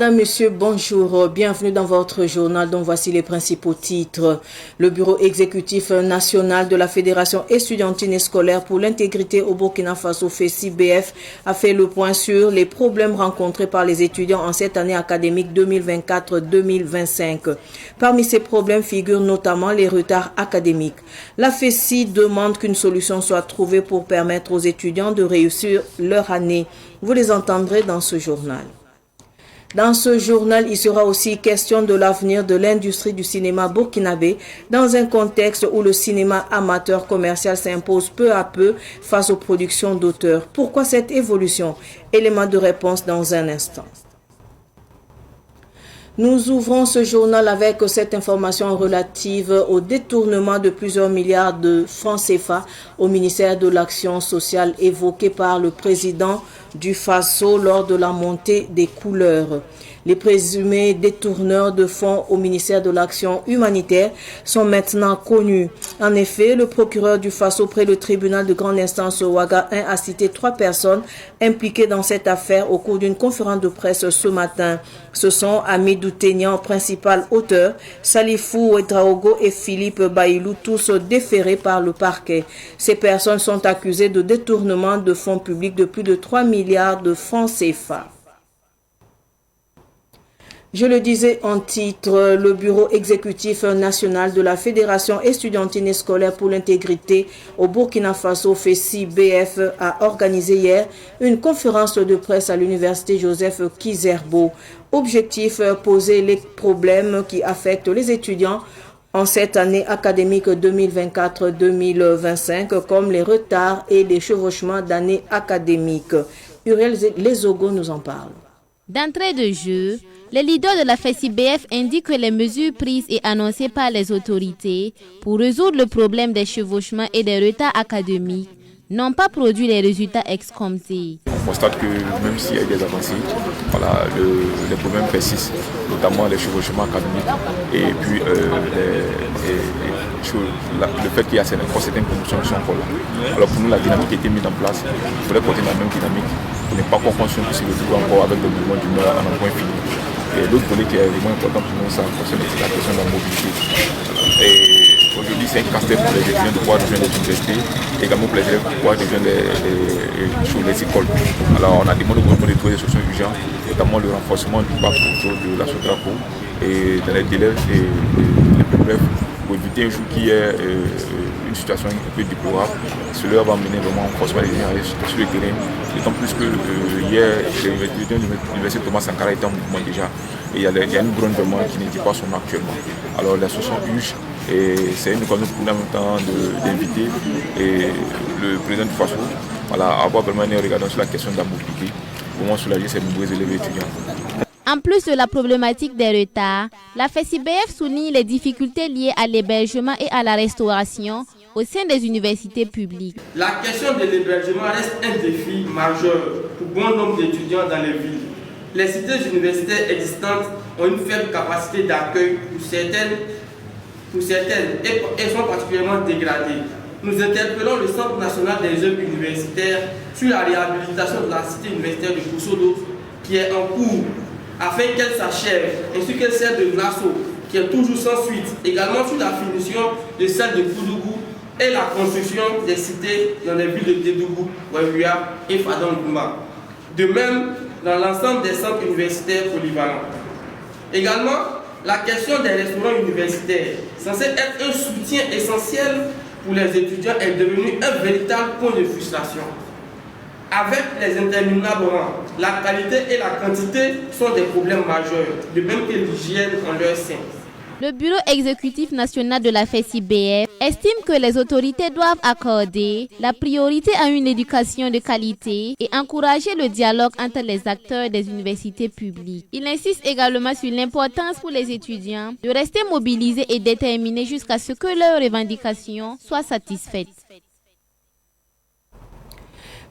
Madame, Monsieur, bonjour. Bienvenue dans votre journal dont voici les principaux titres. Le Bureau exécutif national de la Fédération estudiantine et scolaire pour l'intégrité au Burkina Faso, FESI-BF, a fait le point sur les problèmes rencontrés par les étudiants en cette année académique 2024-2025. Parmi ces problèmes figurent notamment les retards académiques. La FESI demande qu'une solution soit trouvée pour permettre aux étudiants de réussir leur année. Vous les entendrez dans ce journal. Dans ce journal, il sera aussi question de l'avenir de l'industrie du cinéma burkinabé dans un contexte où le cinéma amateur commercial s'impose peu à peu face aux productions d'auteurs. Pourquoi cette évolution? Élément de réponse dans un instant. Nous ouvrons ce journal avec cette information relative au détournement de plusieurs milliards de francs CFA au ministère de l'Action sociale évoqué par le président du Faso lors de la montée des couleurs. Les présumés détourneurs de fonds au ministère de l'Action humanitaire sont maintenant connus. En effet, le procureur du Faso près le tribunal de grande instance Ouaga 1 a cité 3 personnes impliquées dans cette affaire au cours d'une conférence de presse ce matin. Ce sont Amidou Tenyan, principal auteur, Salifou Ouedraogo et Philippe Bailou, tous déférés par le parquet. Ces personnes sont accusées de détournement de fonds publics de plus de 3 milliards de francs CFA. Je le disais en titre, le Bureau exécutif national de la Fédération estudiantine et scolaire pour l'intégrité au Burkina Faso, FESI-BF, a organisé hier une conférence de presse à l'université Joseph Kizerbo. Objectif, poser les problèmes qui affectent les étudiants en cette année académique 2024-2025, comme les retards et les chevauchements d'années académiques. Uriel Lesogo nous en parle. D'entrée de jeu, les leaders de la FESI-BF indiquent que les mesures prises et annoncées par les autorités pour résoudre le problème des chevauchements et des retards académiques n'ont pas produit les résultats escomptés. On constate que même s'il y a eu des avancées, les problèmes persistent, notamment les chevauchements académiques et puis le fait qu'il y a certaines promotions qui sont encore là. Alors pour nous, la dynamique qui a été mise en place, il faudrait porter la même dynamique pour ne pas qu'on conscience que c'est le tout encore avec le mouvement d'humeur à un point fini. Et l'autre volet qui est vraiment important pour nous, ça concerne la question de la mobilité. Et aujourd'hui, c'est un casse-tête pour les étudiants de pouvoir rejoindre les universités, également pour les élèves de pouvoir rejoindre les écoles. Alors, on a demandé au gouvernement de trouver des solutions urgentes, notamment le renforcement du parc autour de la Sotraco et dans les délais les plus brefs pour éviter un jour qu'il y ait une situation un peu déplorable. Cela va mener vraiment un renforcement des liens sur le terrain. D'autant plus que hier, l'université Thomas Sankara était en mouvement déjà. Et il y a une grande demande qui ne dit pas son nom actuellement. Alors la solution urge et c'est une occasion pour nous en même temps d'inviter le président du FASO à avoir vraiment un regard sur la question de la mobilité, comment soulager ces nombreux élèves et étudiants. En plus de la problématique des retards, la FESI-BF souligne les difficultés liées à l'hébergement et à la restauration au sein des universités publiques. La question de l'hébergement reste un défi majeur pour bon nombre d'étudiants dans les villes. Les cités universitaires existantes ont une faible capacité d'accueil pour certaines et sont particulièrement dégradées. Nous interpellons le Centre national des œuvres universitaires sur la réhabilitation de la cité universitaire de Koussodo qui est en cours afin qu'elle s'achève, ainsi que celle de Nassau qui est toujours sans suite, également sur la finition de celle de Koudougou et la construction des cités dans les villes de Tédougou, Ouéouia et Fadon-Gouma. De même, dans l'ensemble des centres universitaires polyvalents. Également, la question des restaurants universitaires, censé être un soutien essentiel pour les étudiants, est devenue un véritable point de frustration. Avec les interminables rangs, la qualité et la quantité sont des problèmes majeurs, de même que l'hygiène en leur sein. Le Bureau exécutif national de la FESI-BF estime que les autorités doivent accorder la priorité à une éducation de qualité et encourager le dialogue entre les acteurs des universités publiques. Il insiste également sur l'importance pour les étudiants de rester mobilisés et déterminés jusqu'à ce que leurs revendications soient satisfaites.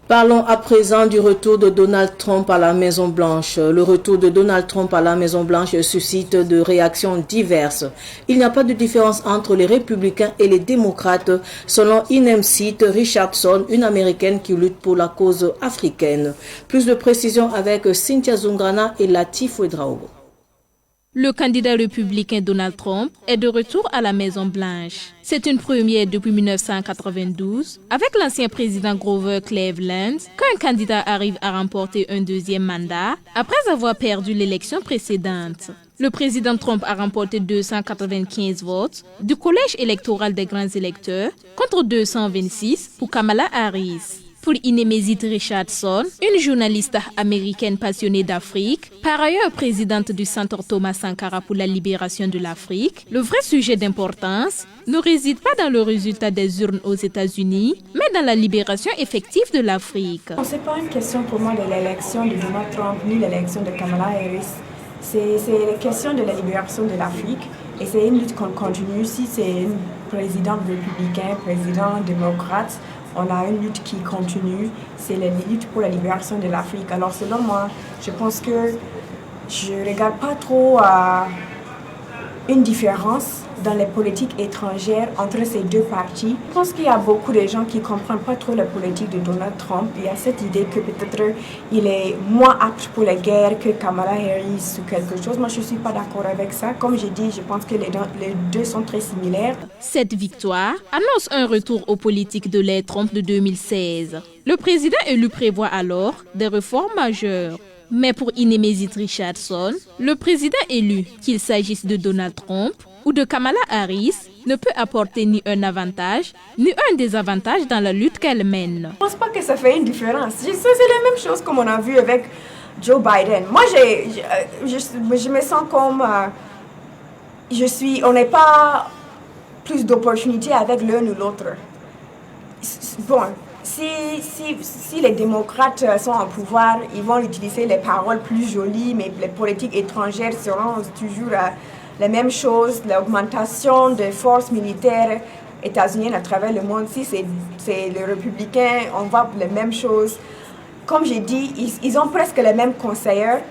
Parlons à présent du retour de Donald Trump à la Maison-Blanche. Le retour de Donald Trump à la Maison-Blanche suscite de réactions diverses. Il n'y a pas de différence entre les républicains et les démocrates, selon Inemsit Richardson, une américaine qui lutte pour la cause africaine. Plus de précisions avec Cynthia Zungrana et Latif Ouedraogo. Le candidat républicain Donald Trump est de retour à la Maison-Blanche. C'est une première depuis 1992, avec l'ancien président Grover Cleveland, qu'un candidat arrive à remporter un deuxième mandat après avoir perdu l'élection précédente. Le président Trump a remporté 295 votes du collège électoral des grands électeurs contre 226 pour Kamala Harris. Pour Inemsit Richardson, une journaliste américaine passionnée d'Afrique, par ailleurs présidente du Centre Thomas Sankara pour la libération de l'Afrique, le vrai sujet d'importance ne réside pas dans le résultat des urnes aux États-Unis, mais dans la libération effective de l'Afrique. Ce n'est pas une question pour moi de l'élection de Donald Trump ni l'élection de Kamala Harris. C'est la question de la libération de l'Afrique et c'est une lutte qu'on continue. Si c'est un président républicain, président démocrate, on a une lutte qui continue, c'est la lutte pour la libération de l'Afrique. Alors selon moi, je pense que je ne regarde pas trop une différence dans les politiques étrangères entre ces deux partis. Je pense qu'il y a beaucoup de gens qui ne comprennent pas trop la politique de Donald Trump. Il y a cette idée que peut-être il est moins apte pour la guerre que Kamala Harris ou quelque chose. Moi, je ne suis pas d'accord avec ça. Comme j'ai dit, je pense que les deux sont très similaires. Cette victoire annonce un retour aux politiques de l'ère Trump de 2016. Le président élu prévoit alors des réformes majeures. Mais pour Inemsit Richardson, le président élu, qu'il s'agisse de Donald Trump ou de Kamala Harris, ne peut apporter ni un avantage ni un désavantage dans la lutte qu'elle mène. Je ne pense pas que ça fait une différence. C'est la même chose comme on a vu avec Joe Biden. Moi, je me sens comme on n'est pas plus d'opportunités avec l'un ou l'autre. Bon. Si les démocrates sont au pouvoir, ils vont utiliser les paroles plus jolies, mais les politiques étrangères seront toujours la même chose, l'augmentation des forces militaires états-uniennes à travers le monde. Si c'est les républicains, on voit les mêmes choses. Comme j'ai dit, ils ont presque les mêmes conseillers.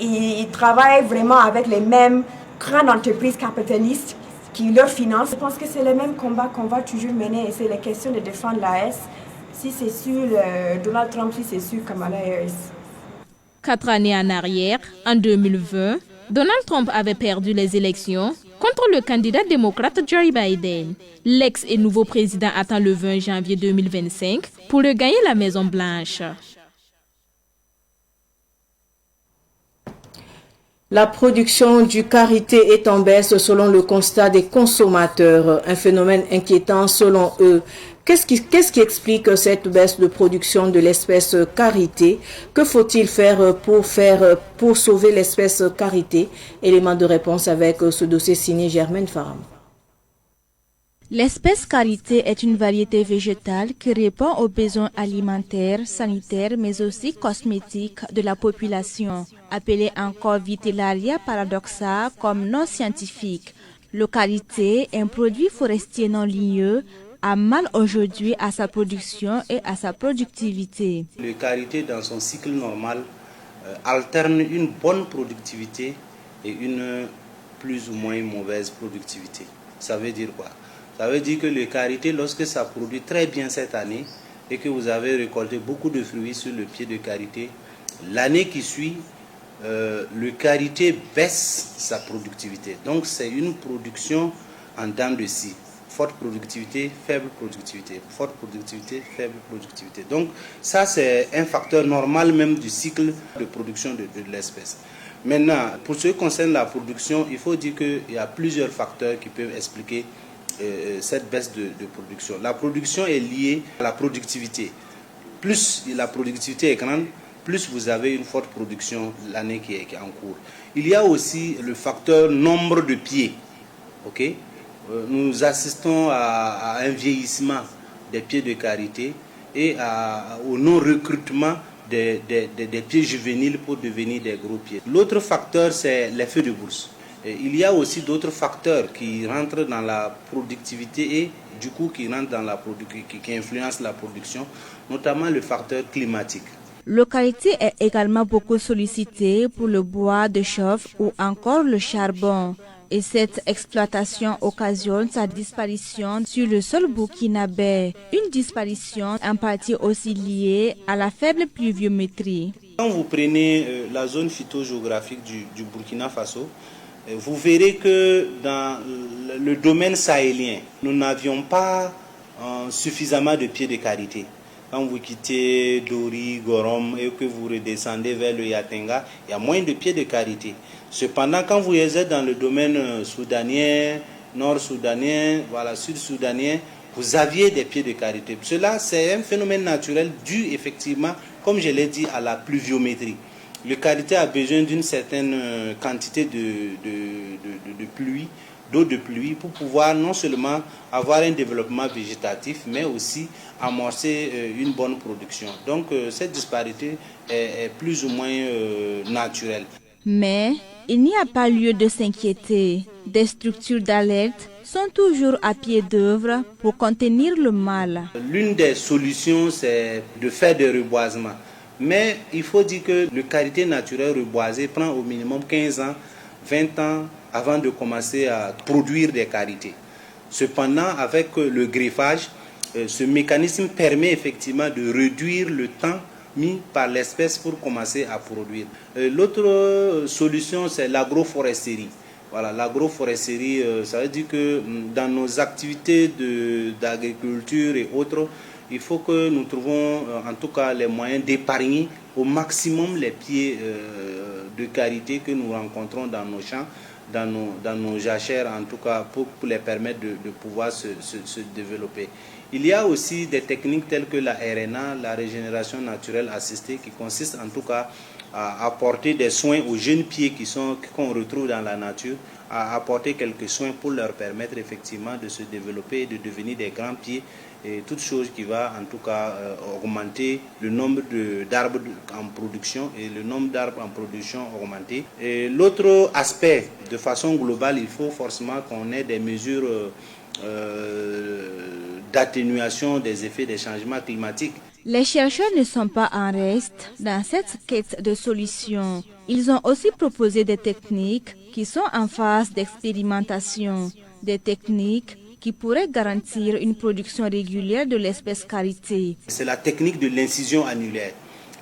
Ils travaillent vraiment avec les mêmes grandes entreprises capitalistes qui leur financent. Je pense que c'est le même combat qu'on va toujours mener et c'est la question de défendre l'AS. Si c'est sur Donald Trump, si c'est sur Kamala Harris. 4 années en arrière, en 2020, Donald Trump avait perdu les élections contre le candidat démocrate Joe Biden. L'ex et nouveau président attend le 20 janvier 2025 pour regagner la Maison-Blanche. La production du karité est en baisse selon le constat des consommateurs, un phénomène inquiétant selon eux. Qu'est-ce qui explique cette baisse de production de l'espèce karité? Que faut-il faire pour sauver l'espèce karité? Élément de réponse avec ce dossier signé Germaine Faram. L'espèce karité est une variété végétale qui répond aux besoins alimentaires, sanitaires, mais aussi cosmétiques de la population, appelée encore Vitellaria paradoxa comme nom scientifique. Le karité, un produit forestier non ligneux, a mal aujourd'hui à sa production et à sa productivité. Le karité, dans son cycle normal, alterne une bonne productivité et une plus ou moins mauvaise productivité. Ça veut dire quoi? Ça veut dire que le karité, lorsque ça produit très bien cette année et que vous avez récolté beaucoup de fruits sur le pied de karité, l'année qui suit, le karité baisse sa productivité. Donc c'est une production en dents de scie. Forte productivité, faible productivité. Forte productivité, faible productivité. Donc ça c'est un facteur normal même du cycle de production de l'espèce. Maintenant, pour ce qui concerne la production, il faut dire qu'il y a plusieurs facteurs qui peuvent expliquer cette baisse de production. La production est liée à la productivité. Plus la productivité est grande, plus vous avez une forte production l'année qui est en cours. Il y a aussi le facteur nombre de pieds. Okay? Nous assistons à un vieillissement des pieds de karité et au non-recrutement des pieds juvéniles pour devenir des gros pieds. L'autre facteur, c'est l'effet de bourse. Et il y a aussi d'autres facteurs qui rentrent dans la productivité et du coup qui influencent la production, notamment le facteur climatique. Le qualité est également beaucoup sollicité pour le bois de chauffe ou encore le charbon. Et cette exploitation occasionne sa disparition sur le sol burkinabé. Une disparition en partie aussi liée à la faible pluviométrie. Quand vous prenez la zone phytogéographique du Burkina Faso, vous verrez que dans le domaine sahélien, nous n'avions pas suffisamment de pieds de qualité. Quand vous quittez Dori, Gorom et que vous redescendez vers le Yatenga, il y a moins de pieds de qualité. Cependant, quand vous êtes dans le domaine soudanien, nord-soudanien, sud-soudanien, vous aviez des pieds de qualité. Cela, c'est un phénomène naturel dû effectivement, comme je l'ai dit, à la pluviométrie. Le qualité a besoin d'une certaine quantité de pluie, d'eau de pluie, pour pouvoir non seulement avoir un développement végétatif, mais aussi amorcer une bonne production. Donc cette disparité est plus ou moins naturelle. Mais il n'y a pas lieu de s'inquiéter. Des structures d'alerte sont toujours à pied d'œuvre pour contenir le mal. L'une des solutions, c'est de faire des reboisements. Mais il faut dire que le karité naturel reboisé prend au minimum 15 ans, 20 ans avant de commencer à produire des karités. Cependant, avec le greffage, ce mécanisme permet effectivement de réduire le temps mis par l'espèce pour commencer à produire. L'autre solution, c'est l'agroforesterie. Voilà, l'agroforesterie, ça veut dire que dans nos activités d'agriculture et autres, il faut que nous trouvons en tout cas les moyens d'épargner au maximum les pieds de karité que nous rencontrons dans nos champs, dans nos jachères en tout cas, pour les permettre de pouvoir se développer. Il y a aussi des techniques telles que la RNA, la régénération naturelle assistée, qui consiste en tout cas à apporter des soins aux jeunes pieds qu'on retrouve dans la nature, à apporter quelques soins pour leur permettre effectivement de se développer et de devenir des grands pieds, et toute chose qui va en tout cas augmenter le nombre d'arbres en production et le nombre d'arbres en production augmenté. Et l'autre aspect, de façon globale, il faut forcément qu'on ait des mesures d'atténuation des effets des changements climatiques. Les chercheurs ne sont pas en reste dans cette quête de solutions. Ils ont aussi proposé des techniques qui sont en phase d'expérimentation, des techniques qui pourraient garantir une production régulière de l'espèce karité. C'est la technique de l'incision annulaire.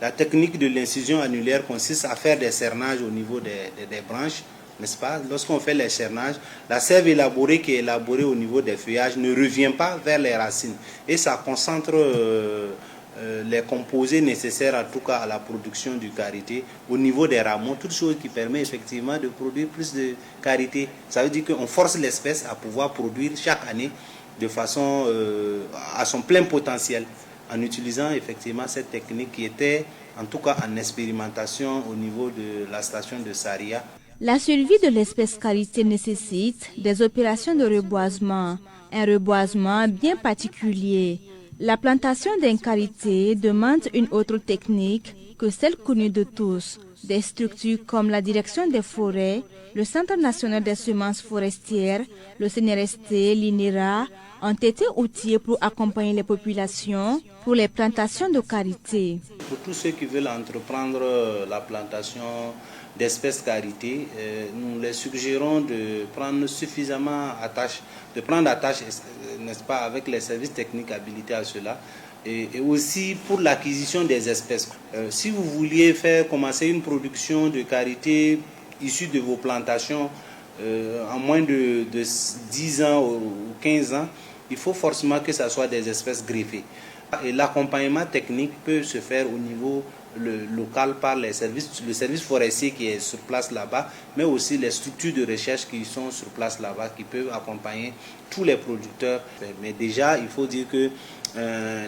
La technique de l'incision annulaire consiste à faire des cernages au niveau des branches, n'est-ce pas? Lorsqu'on fait les cernages, la sève élaborée qui est élaborée au niveau des feuillages ne revient pas vers les racines et ça concentre les composés nécessaires en tout cas à la production du karité au niveau des rameaux, toute chose qui permet effectivement de produire plus de karité. Ça veut dire qu'on force l'espèce à pouvoir produire chaque année de façon à son plein potentiel en utilisant effectivement cette technique qui était en tout cas en expérimentation au niveau de la station de Saria. La survie de l'espèce karité nécessite des opérations de reboisement, un reboisement bien particulier. La plantation d'un karité demande une autre technique que celle connue de tous. Des structures comme la Direction des forêts, le Centre national des semences forestières, le CNRST, l'INERA ont été outillés pour accompagner les populations pour les plantations de karité. Pour tous ceux qui veulent entreprendre la plantation d'espèces karité, nous les suggérons de prendre suffisamment attache, n'est-ce pas, avec les services techniques habilités à cela, et aussi pour l'acquisition des espèces. Si vous vouliez commencer une production de karité issue de vos plantations en moins de 10 ans ou 15 ans, il faut forcément que ce soit des espèces greffées. Et l'accompagnement technique peut se faire au niveau local par le service forestier qui est sur place là-bas, mais aussi les structures de recherche qui sont sur place là-bas, qui peuvent accompagner tous les producteurs. Mais déjà, il faut dire que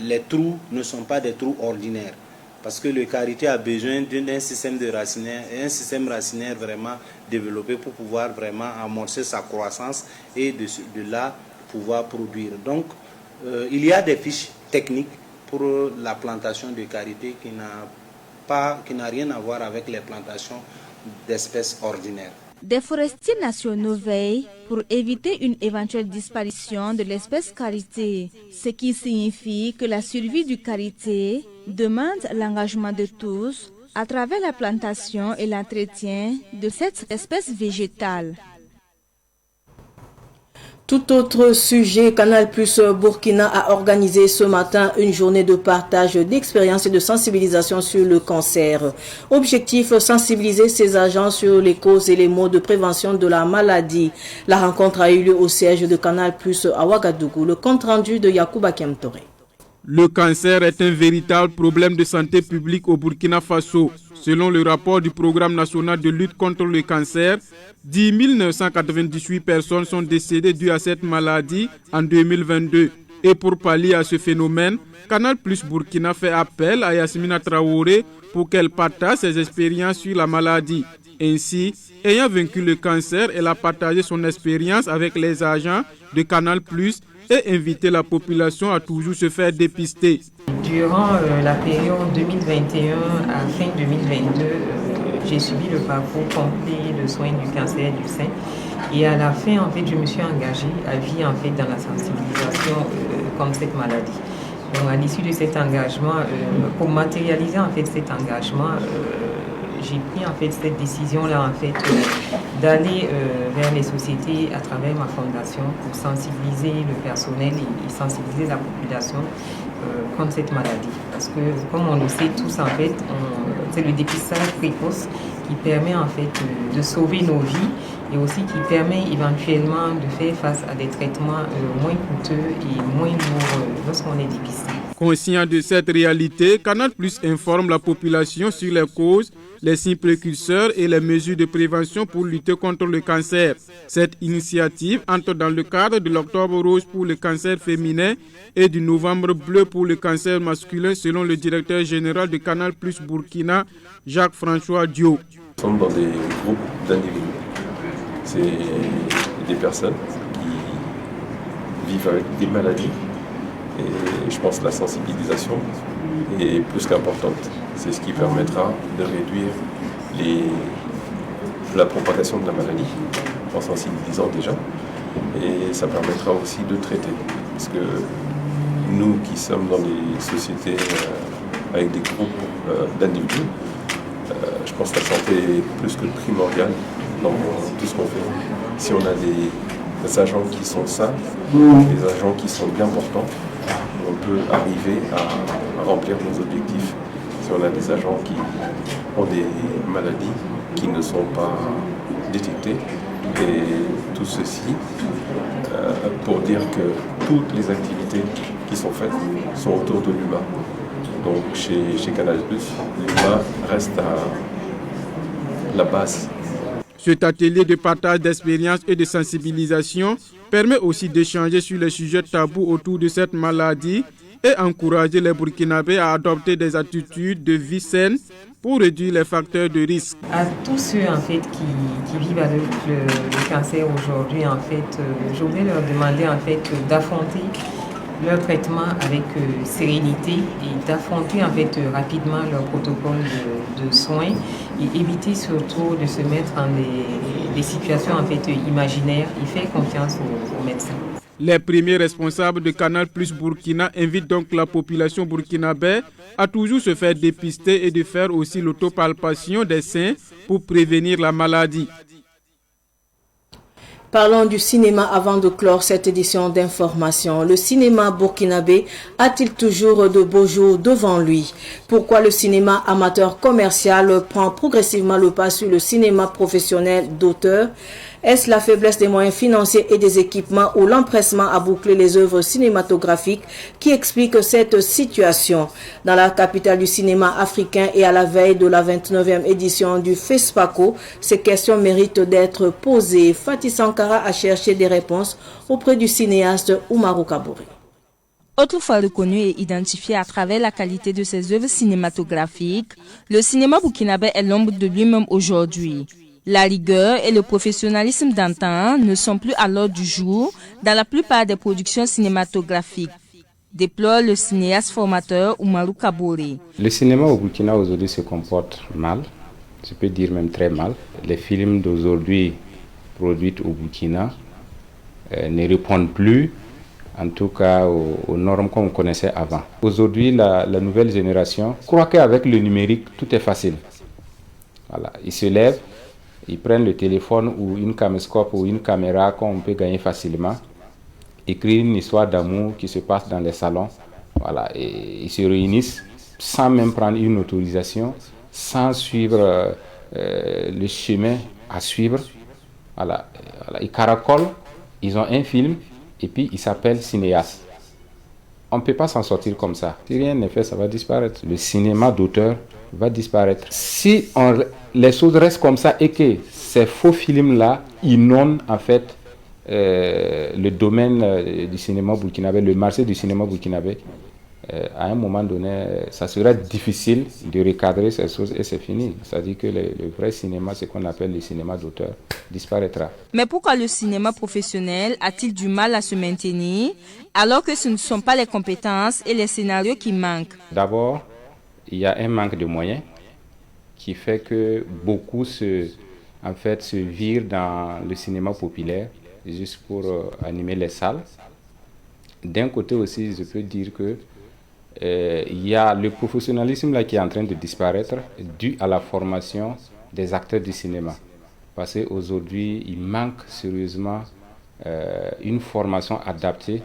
les trous ne sont pas des trous ordinaires, parce que le karité a besoin d'un système de racinaire, et un système racinaire vraiment développé pour pouvoir vraiment amorcer sa croissance et de là pouvoir produire. Donc, il y a des fiches techniques pour la plantation de karité qui n'a rien à voir avec les plantations d'espèces ordinaires. Des forestiers nationaux veillent pour éviter une éventuelle disparition de l'espèce karité, ce qui signifie que la survie du karité demande l'engagement de tous à travers la plantation et l'entretien de cette espèce végétale. Tout autre sujet, Canal Plus Burkina a organisé ce matin une journée de partage d'expériences et de sensibilisation sur le cancer. Objectif, sensibiliser ses agents sur les causes et les modes de prévention de la maladie. La rencontre a eu lieu au siège de Canal Plus à Ouagadougou. Le compte rendu de Yacouba Kemtore. Le cancer est un véritable problème de santé publique au Burkina Faso. Selon le rapport du Programme national de lutte contre le cancer, 10 998 personnes sont décédées dues à cette maladie en 2022. Et pour pallier à ce phénomène, Canal Plus Burkina fait appel à Yasmina Traoré pour qu'elle partage ses expériences sur la maladie. Ainsi, ayant vaincu le cancer, elle a partagé son expérience avec les agents de Canal Plus et invité la population à toujours se faire dépister. Durant la période 2021 à fin 2022, j'ai subi le parcours complet de soins du cancer du sein. Et à la fin, en fait, je me suis engagée à vie en fait, dans la sensibilisation contre cette maladie. Donc, à l'issue de cet engagement, pour matérialiser en fait cet engagement, j'ai pris en fait cette décision-là en fait d'aller vers les sociétés à travers ma fondation pour sensibiliser le personnel et sensibiliser la population contre cette maladie. Parce que comme on le sait tous en fait, c'est le dépistage précoce qui permet en fait de sauver nos vies et aussi qui permet éventuellement de faire face à des traitements moins coûteux et moins lourds lorsqu'on est dépisté. Conscient de cette réalité, Canal Plus informe la population sur les causes, les signes précurseurs et les mesures de prévention pour lutter contre le cancer. Cette initiative entre dans le cadre de l'Octobre Rose pour le cancer féminin et du Novembre Bleu pour le cancer masculin selon le directeur général de Canal Plus Burkina, Jacques-François Dio. Nous sommes dans des groupes d'individus. C'est des personnes qui vivent avec des maladies. Et je pense que la sensibilisation est plus qu'importante. C'est ce qui permettra de réduire la propagation de la maladie en sensibilisant déjà. Et ça permettra aussi de traiter. Parce que nous qui sommes dans des sociétés avec des groupes d'individus, je pense que la santé est plus que primordiale dans tout ce qu'on fait. Si on a des agents qui sont sains, des agents qui sont bien portants, on peut arriver à remplir nos objectifs. Si on a des agents qui ont des maladies qui ne sont pas détectées, et tout ceci pour dire que toutes les activités qui sont faites sont autour de l'humain. Donc chez Canal+, l'humain reste à la base. Cet atelier de partage d'expériences et de sensibilisation permet aussi d'échanger sur les sujets tabous autour de cette maladie et encourager les Burkinabés à adopter des attitudes de vie saine pour réduire les facteurs de risque. À tous ceux en fait qui vivent avec le cancer aujourd'hui, en fait, je voulais leur demander en fait d'affronter leur traitement avec sérénité et d'affronter en fait rapidement leur protocole de soins et éviter surtout de se mettre en des situations en fait imaginaires et faire confiance aux médecins. Les premiers responsables de Canal Plus Burkina invitent donc la population burkinabé à toujours se faire dépister et de faire aussi l'autopalpation des seins pour prévenir la maladie. Parlons du cinéma avant de clore cette édition d'information. Le cinéma burkinabé a-t-il toujours de beaux jours devant lui? Pourquoi le cinéma amateur commercial prend progressivement le pas sur le cinéma professionnel d'auteur? Est-ce la faiblesse des moyens financiers et des équipements ou l'empressement à boucler les œuvres cinématographiques qui explique cette situation? Dans la capitale du cinéma africain et à la veille de la 29e édition du FESPACO, ces questions méritent d'être posées. Fatih Sankara a cherché des réponses auprès du cinéaste Oumarou Kabouri. Autrefois reconnu et identifié à travers la qualité de ses œuvres cinématographiques, le cinéma burkinabé est l'ombre de lui-même aujourd'hui. La rigueur et le professionnalisme d'antan ne sont plus à l'ordre du jour dans la plupart des productions cinématographiques, déplore le cinéaste formateur Oumarou Kabouri. Le cinéma au Burkina aujourd'hui se comporte mal, je peux dire même très mal. Les films d'aujourd'hui produits au Burkina ne répondent plus, en tout cas, aux normes qu'on connaissait avant. Aujourd'hui, la nouvelle génération croit qu'avec le numérique, tout est facile. Voilà. Ils se lèvent, ils prennent le téléphone ou une caméscope ou une caméra qu'on peut gagner facilement, écrire une histoire d'amour qui se passe dans les salons. Voilà. Et ils se réunissent sans même prendre une autorisation, sans suivre le chemin à suivre. Voilà. Ils caracolent, ils ont un film et puis ils s'appellent cinéastes. On ne peut pas s'en sortir comme ça. Si rien n'est fait, ça va disparaître. Le cinéma d'auteur va disparaître. Si les choses restent comme ça et que ces faux films-là inondent en fait le domaine du cinéma burkinabé, le marché du cinéma burkinabé, à un moment donné, ça sera difficile de recadrer ces choses et c'est fini. C'est-à-dire que le vrai cinéma, ce qu'on appelle le cinéma d'auteur, disparaîtra. Mais pourquoi le cinéma professionnel a-t-il du mal à se maintenir alors que ce ne sont pas les compétences et les scénarios qui manquent? D'abord, il y a un manque de moyens qui fait que beaucoup se virent dans le cinéma populaire juste pour animer les salles. D'un côté aussi, je peux dire que il y a le professionnalisme là qui est en train de disparaître dû à la formation des acteurs du cinéma. Parce qu'aujourd'hui, il manque sérieusement une formation adaptée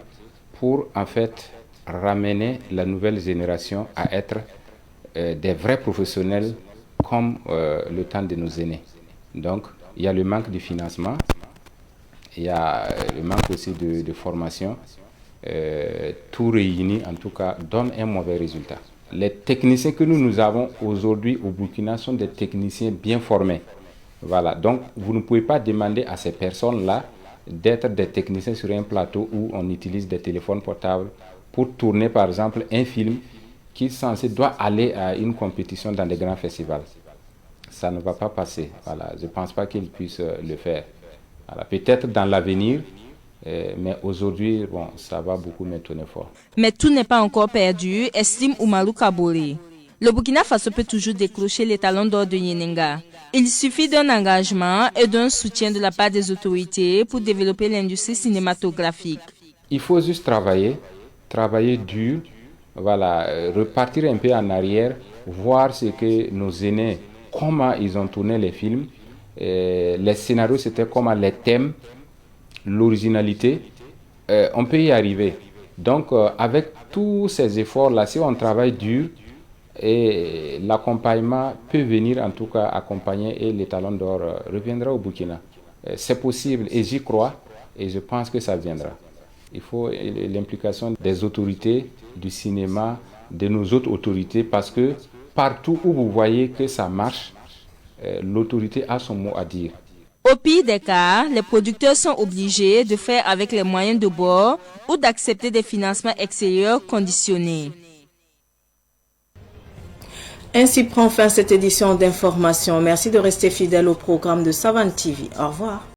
pour en fait ramener la nouvelle génération à être des vrais professionnels comme le temps de nos aînés. Donc, il y a le manque de financement, il y a le manque aussi de formation. Tout réuni, en tout cas, donne un mauvais résultat. Les techniciens que nous avons aujourd'hui au Burkina sont des techniciens bien formés. Voilà. Donc, vous ne pouvez pas demander à ces personnes-là d'être des techniciens sur un plateau où on utilise des téléphones portables pour tourner, par exemple, un film qui doit aller à une compétition dans des grands festivals. Ça ne va pas passer. Voilà. Je ne pense pas qu'ils puissent le faire. Voilà. Peut-être dans l'avenir, mais aujourd'hui, bon, ça va beaucoup m'étonner fort. Mais tout n'est pas encore perdu, estime Oumarou Kabouré. Le Burkina Faso peut toujours décrocher les talons d'or de Yenenga. Il suffit d'un engagement et d'un soutien de la part des autorités pour développer l'industrie cinématographique. Il faut juste travailler dur, voilà, repartir un peu en arrière, voir ce que nos aînés, comment ils ont tourné les films, les scénarios, c'était comment les thèmes, l'originalité, on peut y arriver. Donc, avec tous ces efforts-là, si on travaille dur, et l'accompagnement peut venir en tout cas accompagner et les talons d'or reviendra au Burkina. C'est possible et j'y crois et je pense que ça viendra. Il faut l'implication des autorités du cinéma, de nos autres autorités, parce que partout où vous voyez que ça marche, l'autorité a son mot à dire. Au pire des cas, les producteurs sont obligés de faire avec les moyens de bord ou d'accepter des financements extérieurs conditionnés. Ainsi prend fin cette édition d'information. Merci de rester fidèle au programme de Savane TV. Au revoir.